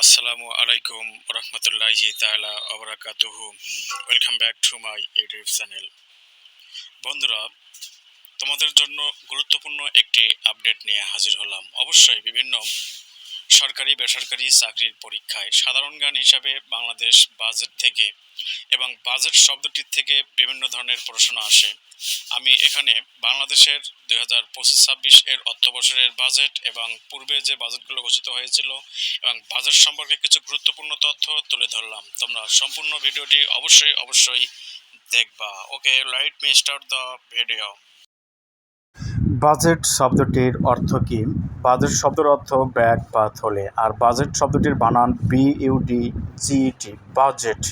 আসসালামু আলাইকুম রহমতুল্লাহি তাআলা ওয়া বারাকাতুহু। Welcome back to my YouTube channel. বন্ধুরা, তোমাদের জন্য গুরুত্বপূর্ণ একটি আপডেট নিয়ে হাজির হলাম। অবশ্যই বিভিন্ন সরকারি বেসরকারি চাকরির পরীক্ষায় সাধারণ জ্ঞান হিসাবে বাংলাদেশ বাজেট থেকে এবং বাজেট শব্দটির থেকে বিভিন্ন ধরনের প্রশ্ন আসে। আমি এখানে বাংলাদেশের 2025-26 এর অর্থবছরের বাজেট এবং পূর্বে যে বাজেটগুলো ঘোষিত হয়েছিল এবং বাজেট সম্পর্কে কিছু গুরুত্বপূর্ণ তথ্য তুলে ধরলাম। তোমরা সম্পূর্ণ ভিডিওটি অবশ্যই দেখবা। Okay, let me start the video. Budget শব্দটির অর্থ কী? বাজেট শব্দের অর্থ ব্যয় বা থলে, আর বাজেট শব্দটির বানান BUDGET, বাজেট।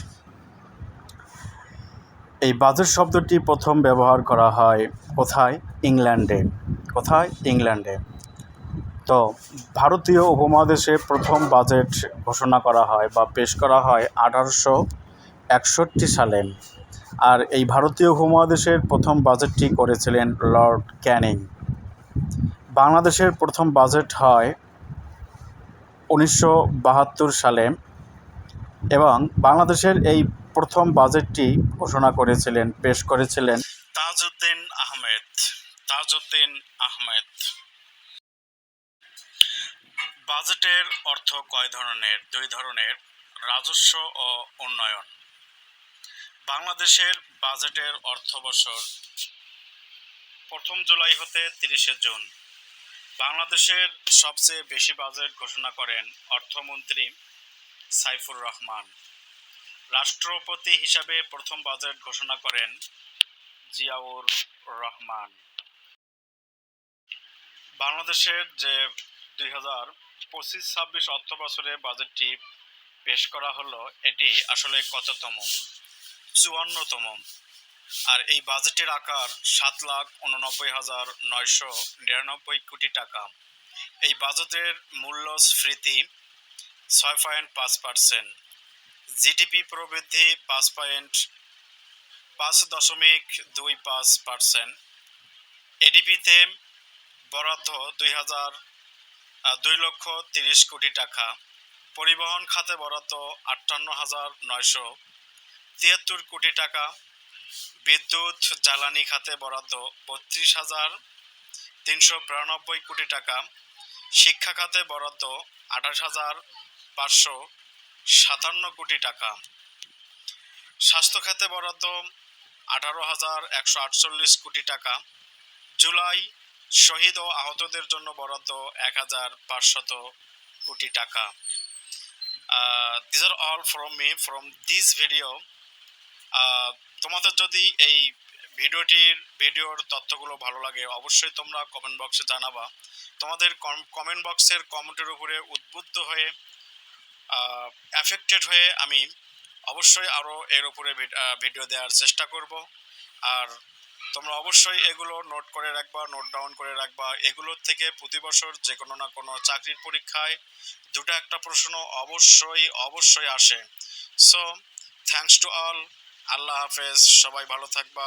এই বাজেট শব্দটি প্রথম ব্যবহার করা হয় কোথায়? ইংল্যান্ডে। তো ভারতীয় উপমহাদেশে প্রথম বাজেট ঘোষণা করা হয় বা পেশ করা হয় 1861 সালে। আর এই ভারতীয় উপমহাদেশের প্রথম বাজেটটি করেছিলেন লর্ড ক্যানিং। বাংলাদেশের প্রথম বাজেট হয় 1972 সালে এবং বাংলাদেশের এই প্রথম বাজেটটি ঘোষণা করেছিলেন, পেশ করেছিলেন তাজউদ্দিন আহমেদ। বাজেটের অর্থ কয় ধরনের? দুই ধরনের, রাজস্ব ও উন্নয়ন। বাংলাদেশের বাজেটের অর্থ বছর 1 জুলাই হতে 30 জুন। বাংলাদেশের সবচেয়ে বেশি বাজেট ঘোষণা করেন অর্থমন্ত্রী সাইফুর রহমান। রাষ্ট্রপতি হিসাবে প্রথম বাজেট ঘোষণা করেন জিয়াউর রহমান। বাংলাদেশের যে 2025-26 অর্থ বছরে বাজেটটি পেশ করা হলো, এটি আসলে কততম? 54তম। আর এই বাজেটের আকার 7,89,999 কোটি টাকা। এই বাজেটের মূল্যস্ফীতি 6.5%, জিডিপি প্রবৃদ্ধি 5.25%, এডিপিতে বরাদ্দ 2,230 কোটি টাকা, পরিবহন খাতে বরাদ্দ 58,973 কোটি টাকা, বিদ্যুৎ জ্বালানি খাতে বরাদ্দ 32,392 কোটি টাকা, শিক্ষা খাতে বরাদ্দ 28,557 কোটি টাকা, স্বাস্থ্য খাতে বরাদ্দ 18,148 কোটি টাকা, জুলাই শহীদ ও আহতদের জন্য বরাদ্দ 1,500 কোটি টাকা। These are all from me from this video. তোমাদের যদি এই ভিডিওর তথ্যগুলো ভালো লাগে, অবশ্যই তোমরা কমেন্ট বক্সে জানাবা। তোমাদের কমেন্ট বক্সের কমেন্টের উপরে উদ্বুদ্ধ হয়ে অ্যাফেক্টেড হয়ে আমি অবশ্যই আরও এর উপরে ভিডিও দেওয়ার চেষ্টা করব। আর তোমরা অবশ্যই এগুলো নোট করে রাখবা, নোট ডাউন করে রাখবা। এগুলোর থেকে প্রতি বছর যে কোনো না কোনো চাকরির পরীক্ষায় দুটো একটা প্রশ্ন অবশ্যই আসে। So thanks to all. আল্লাহ হাফেজ, সবাই ভালো থাকবা।